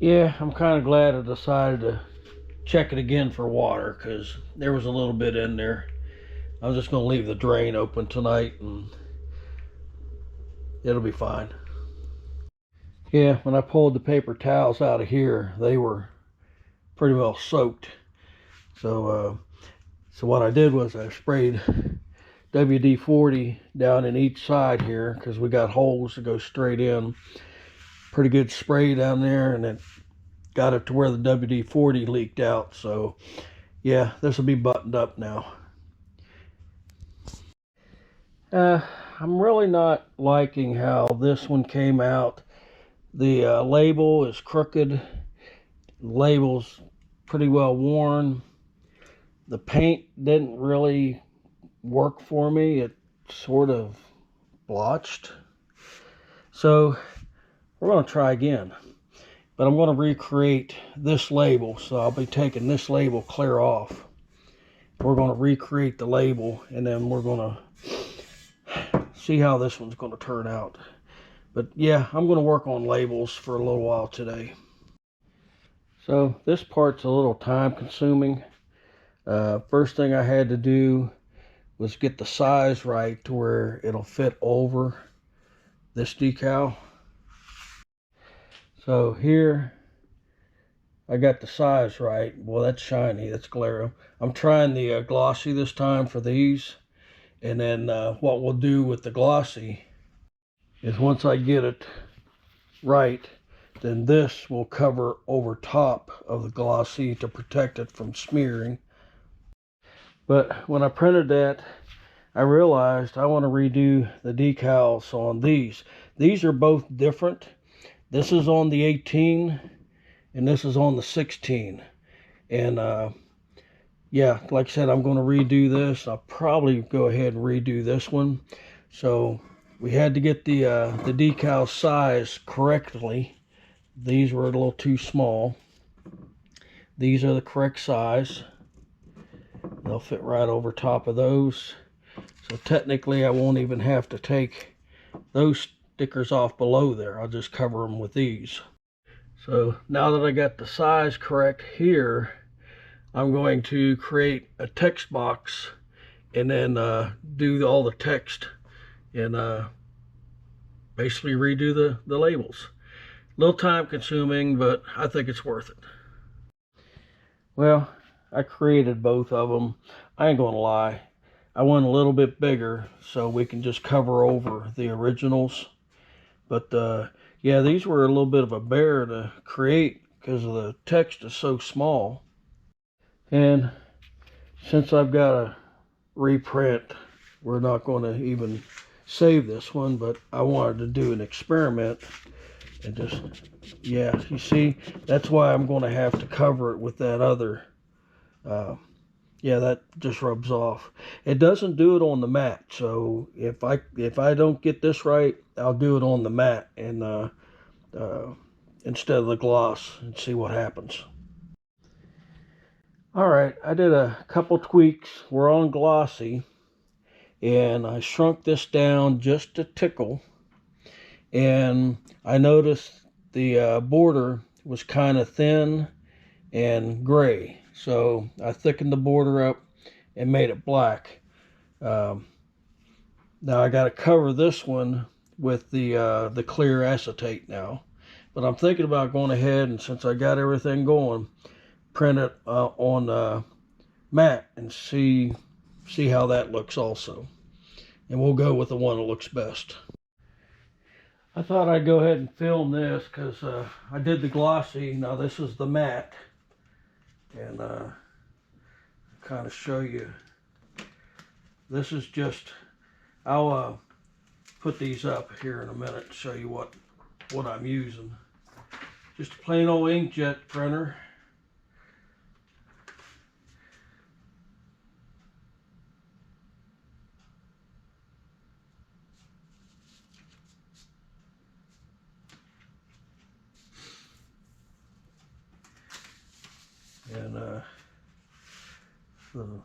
Yeah, I'm kind of glad I decided to check it again for water because there was a little bit in there. I was just going to leave the drain open tonight and it'll be fine. Yeah, when I pulled the paper towels out of here, they were pretty well soaked. So what I did was I sprayed WD-40 down in each side here because we got holes that go straight in. Pretty good spray down there, and it got it to where the WD-40 leaked out. So yeah, this will be buttoned up now. Uh, I'm really not liking how this one came out. The label is crooked. The label's pretty well worn. The paint didn't really work for me. It sort of blotched. So we're going to try again. But I'm going to recreate this label. So I'll be taking this label clear off. We're going to recreate the label, and then we're going to see how this one's going to turn out. But yeah, I'm going to work on labels for a little while today. So this part's a little time consuming. First thing I had to do was get the size right to where it'll fit over this decal. So here I got the size right. Well, that's shiny, that's glare. I'm trying the glossy this time for these. And then what we'll do with the glossy is once I get it right, then this will cover over top of the glossy to protect it from smearing. But when I printed that, I realized I want to redo the decals on these. These are both different. This is on the 18 and this is on the 16. And yeah, like I said, I'm going to redo this. I'll probably go ahead and redo this one. So we had to get the decal size correctly. These were a little too small. These are the correct size. They'll fit right over top of those. So technically I won't even have to take those stickers off below there. I'll just cover them with these. So now that I got the size correct here, I'm going to create a text box and then do all the text and basically redo the labels. A little time consuming, but I think it's worth it. Well, I created both of them. I ain't gonna lie, I went a little bit bigger so we can just cover over the originals. But yeah, these were a little bit of a bear to create because the text is so small. And since I've got a reprint, we're not going to even save this one, but I wanted to do an experiment and just, yeah, you see, that's why I'm going to have to cover it with that other. Yeah, that just rubs off. It doesn't do it on the mat, so if I don't get this right, I'll do it on the mat and instead of the gloss and see what happens. All right, I did a couple tweaks. We're on glossy, and I shrunk this down just a tickle, and I noticed the border was kind of thin and gray, so I thickened the border up and made it black. Now I got to cover this one with the clear acetate now, but I'm thinking about going ahead and since I got everything going, print it on matte and see how that looks also. And we'll go with the one that looks best. I thought I'd go ahead and film this because I did the glossy. Now this is the matte, and kind of show you. This is just, I'll put these up here in a minute to show you what I'm using. Just a plain old inkjet printer. And so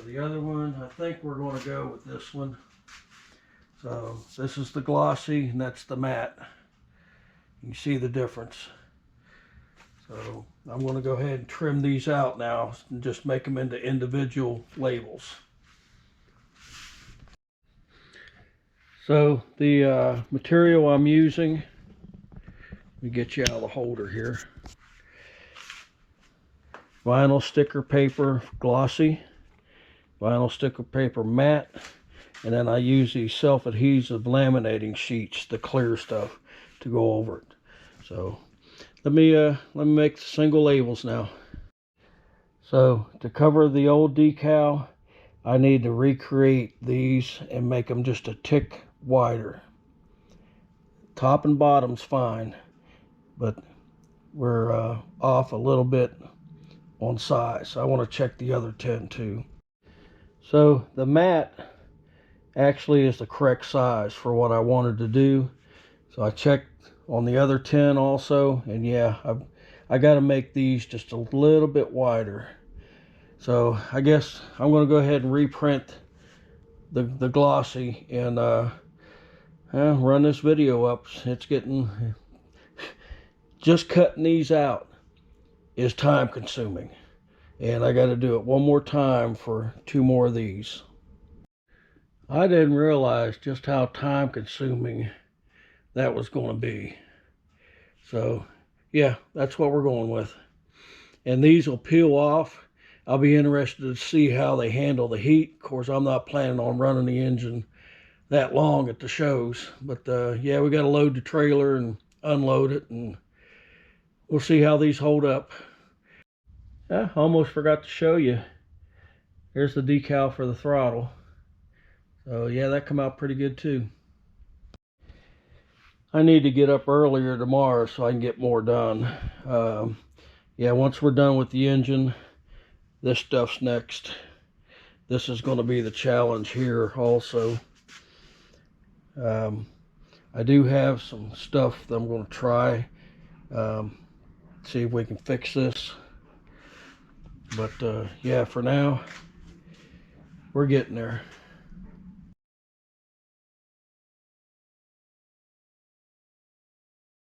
the other one, I think we're going to go with this one. So this is the glossy and that's the matte. You see the difference. So I'm going to go ahead and trim these out now and just make them into individual labels. So the material I'm using, let me get you out of the holder here. Vinyl sticker paper glossy, vinyl sticker paper matte, and then I use these self-adhesive laminating sheets, the clear stuff, to go over it. So let me make the single labels now. So to cover the old decal, I need to recreate these and make them just a tick wider. Top and bottom's fine, but we're off a little bit on size. I want to check the other 10 too. So the matte actually is the correct size for what I wanted to do. So I checked on the other 10 also, and yeah, I got to make these just a little bit wider. So I guess I'm going to go ahead and reprint the glossy and run this video up. It's getting, just cutting these out is time consuming, and I got to do it one more time for 2 more of these. I didn't realize just how time consuming that was going to be. So yeah, that's what we're going with. And these will peel off. I'll be interested to see how they handle the heat. Of course, I'm not planning on running the engine that long at the shows, but yeah, we got to load the trailer and unload it, and we'll see how these hold up. I almost forgot to show you. Here's the decal for the throttle. So yeah, that come out pretty good too. I need to get up earlier tomorrow so I can get more done. Yeah, once we're done with the engine, this stuff's next. This is going to be the challenge here also. I do have some stuff that I'm going to try. See if we can fix this. But yeah, for now, we're getting there.